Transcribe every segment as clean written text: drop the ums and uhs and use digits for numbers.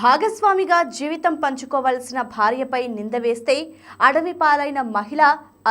భాగస్వామిగా జీవితం పంచుకోవాల్సిన భార్యపై నింద వేస్తే అడవి పాలైన మహిళ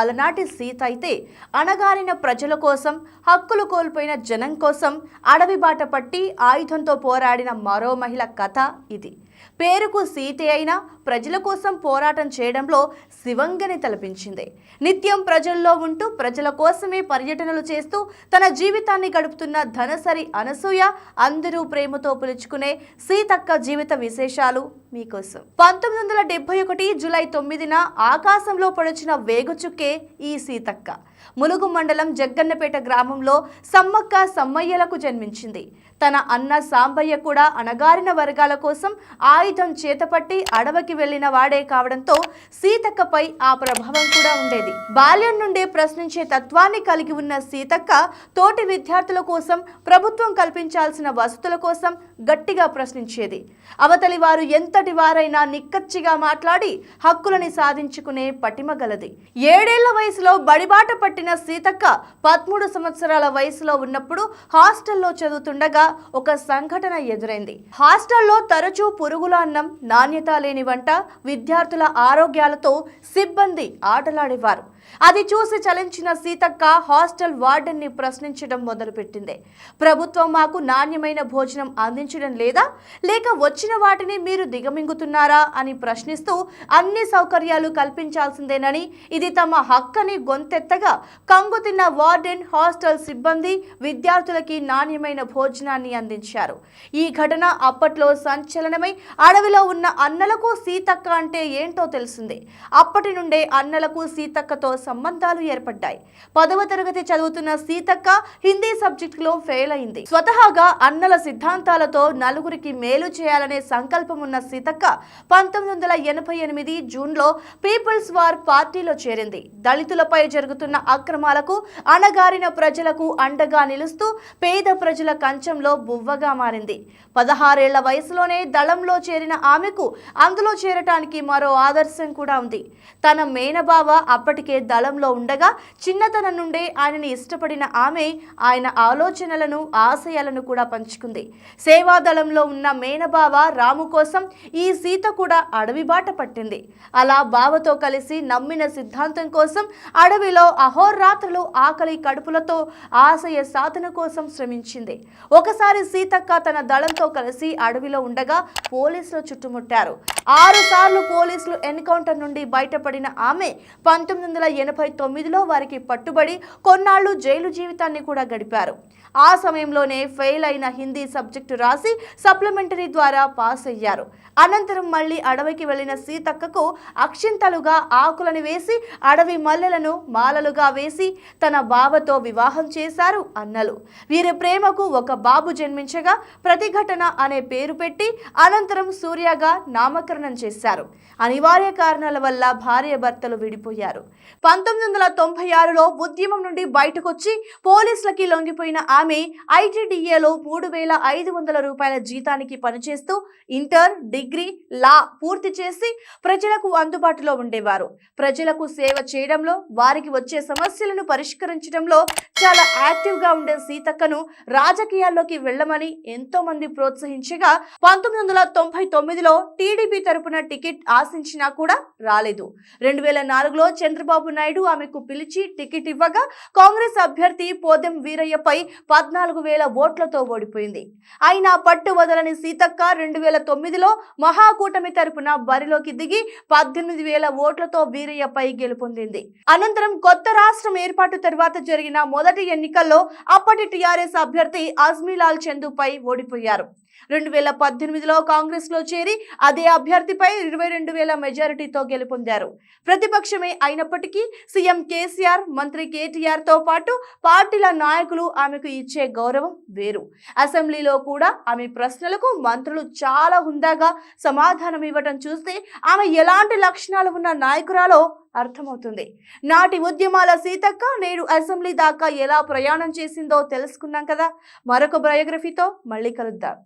అలనాటి సీత అయితే అణగారిన ప్రజల కోసం హక్కులు కోల్పోయిన జనం కోసం అడవి బాట పట్టి ఆయుధంతో పోరాడిన మరో మహిళ కథ ఇది. పేరుకు సీతే అయినా ప్రజల కోసం పోరాటం చేయడంలో శివంగని తలపించింది. నిత్యం ప్రజల్లో ఉంటూ ప్రజల కోసమే పర్యటనలు చేస్తూ తన జీవితాన్ని గడుపుతున్న ధనసరి అనసూయ అందరూ ప్రేమతో పిలుచుకునే సీతక్క జీవిత విశేషాలు మీకోసం. 1971 జూలై 9న ఆకాశంలో పొడిచిన వేగుచుక్కే ఈ సీతక్క. ములుగు మండలం జగ్గన్నపేట గ్రామంలో సమ్మక్క సమ్మయ్యలకు జన్మించింది. తన అన్న సాంబయ్య కూడా అణగారిన వర్గాల కోసం ఆయుధం చేతపట్టి అడవికి వెళ్లిన వాడే కావడంతో సీతక్కపై ఆ ప్రభావం కూడా ఉండేది. బాల్యం నుండే ప్రశ్నించే తత్వాన్ని కలిగి ఉన్న సీతక్క తోటి విద్యార్థుల కోసం, ప్రభుత్వం కల్పించాల్సిన వసతుల కోసం గట్టిగా ప్రశ్నించేది. అవతలి వారు ఎంతటి వారైనా నిక్కచ్చిగా మాట్లాడి హక్కులని సాధించుకునే పటిమ గలది. 7 ఏళ్ల వయసులో బడిబాట పట్టిన సీతక్క 13 సంవత్సరాల వయసులో ఉన్నప్పుడు హాస్టల్లో చదువుతుండగా ఒక సంఘటన ఎదురైంది. హాస్టల్లో తరచూ పురుగుల అన్నం, నాణ్యత లేని వంట, విద్యార్థుల ఆరోగ్యాలతో సిబ్బంది ఆటలాడేవారు. అది చూసి చలించిన సీతక్క హాస్టల్ వార్డెన్ ని ప్రశ్నించడం మొదలుపెట్టింది. ప్రభుత్వం మాకు నాణ్యమైన భోజనం అందించడం లేదా, లేక వచ్చిన వాటిని మీరు దిగమింగుతున్నారా అని ప్రశ్నిస్తూ అన్ని సౌకర్యాలు కల్పించాల్సిందేనని, ఇది తమ హక్కని గొంతెత్తగా కంగుతిన్న వార్డెన్, హాస్టల్ సిబ్బంది విద్యార్థులకి నాణ్యమైన భోజనాన్ని అందించారు. ఈ ఘటన అప్పట్లో సంచలనమై అడవిలో ఉన్న అన్నలకు సీతక్క అంటే ఏంటో తెలిసింది. అప్పటి నుండే అన్నలకు సీతక్కతో సంబంధాలు ఏర్పడ్డాయి. 10వ తరగతి చదువుతున్న సీతక్క హిందీ సబ్జెక్టులో ఫెయిల్ అయింది. స్వతహాగా అన్నల సిద్ధాంతాలతో నలుగురికి మేలు చేయాలనే సంకల్పం ఉన్న సీతక్క 1988 జూన్లో పీపుల్స్ వార్ పార్టీలో చేరింది. దళితులపై జరుగుతున్న అక్రమాలకు, అణగారిన ప్రజలకు అండగా నిలుస్తూ పేద ప్రజల కంచంలో బువ్వగా మారింది. 16 ఏళ్ల వయసులోనే దళంలో చేరిన ఆమెకు అందులో చేరటానికి మరో ఆదర్శం కూడా ఉంది. తన మేనబావ అప్పటికే దళంలో ఉండగా చిన్నతనం నుండే ఆయనని ఇష్టపడిన ఆమె ఆయన ఆలోచనలను, ఆశయాలను కూడా పంచుకుంది. సేవాదళంలో ఉన్న మేనబావ రాము కోసం ఈ సీత కూడా అడవి బాట పట్టింది. అలా బావతో కలిసి నమ్మిన సిద్ధాంతం కోసం అడవిలో అహోరాత్రులు ఆకలి కడుపులతో ఆశయ సాధన కోసం శ్రమించింది. ఒకసారి సీతక్క తన దళంతో కలిసి అడవిలో ఉండగా పోలీసులు చుట్టుముట్టారు. 6 సార్లు పోలీసులు ఎన్కౌంటర్ నుండి బయటపడిన ఆమె 1989లో వారికి పట్టుబడి కొన్నాళ్లు జైలు జీవితాన్ని కూడా గడిపారు. ఆ సమయంలోనే ఫెయిల్ అయిన హిందీ సబ్జెక్టు రాసి సప్లిమెంటరీ ద్వారా పాస్ అయ్యారు. అనంతరం మళ్ళీ అడవికి వెళ్లిన సీతక్కకు అక్షింతలుగా ఆకులను వేసి, అడవి మల్లెలను మాలలుగా వేసి తన బావతో వివాహం చేశారు అన్నలు. వీరి ప్రేమకు ఒక బాబు జన్మించగా ప్రతిఘటన అనే పేరు పెట్టి అనంతరం సూర్యగా నామకరణం చేశారు. అనివార్య కారణాల వల్ల భార్య భర్తలు విడిపోయారు. 1996లో ఉద్యమం నుండి బయటకొచ్చి పోలీసులకి లొంగిపోయిన ఆమె ఐటీడీఏలో 3,500 రూపాయల జీతానికి పనిచేస్తూ ఇంటర్, డిగ్రీ, లా పూర్తి చేసి ప్రజలకు అందుబాటులో ఉండేవారు. ప్రజలకు సేవ చేయడంలో, వారికి వచ్చే సమస్యలను పరిష్కరించడంలో చాలా యాక్టివ్గా ఉండే సీతక్కను రాజకీయాల్లోకి వెళ్లమని ఎంతో మంది ప్రోత్సహించగా 1999లో టీడీపీ తరపున టికెట్ ఆశించినా కూడా రాలేదు. 2004లో చంద్రబాబు నాయుడు ఆమెకు పిలిచి టికెట్ ఇవ్వగా కాంగ్రెస్ అభ్యర్థి పోదెం వీరయ్యపై 14,000 ఓట్లతో ఓడిపోయింది. అయినా పట్టు వదలని సీతక్క 2009లో మహాకూటమి తరపున బరిలోకి దిగి 18,000 ఓట్లతో వీరయ్యపై గెలుపొందింది. అనంతరం కొత్త రాష్ట్రం ఏర్పాటు తర్వాత జరిగిన మొదటి ఎన్నికల్లో అప్పటి టీఆర్ఎస్ అభ్యర్థి అజ్మీలాల్ చందుపై ఓడిపోయారు. 2018లో కాంగ్రెస్ లో చేరి అదే అభ్యర్థిపై 22,000 మెజారిటీతో గెలుపొందారు. ప్రతిపక్షమే అయినప్పటికీ సీఎం కేసీఆర్, మంత్రి కేటీఆర్ తో పాటు పార్టీల నాయకులు ఆమెకు ఇచ్చే గౌరవం వేరు. అసెంబ్లీలో కూడా ఆమె ప్రశ్నలకు మంత్రులు చాలా హుందాగా సమాధానం ఇవ్వటం చూస్తే ఆమె ఎలాంటి లక్షణాలు ఉన్న నాయకురాలో అర్థమవుతుంది. నాటి ఉద్యమాల సీతక్క నేడు అసెంబ్లీ దాకా ఎలా ప్రయాణం చేసిందో తెలుసుకున్నాం కదా. మరొక బయోగ్రఫీతో మళ్ళీ కలుద్దాం.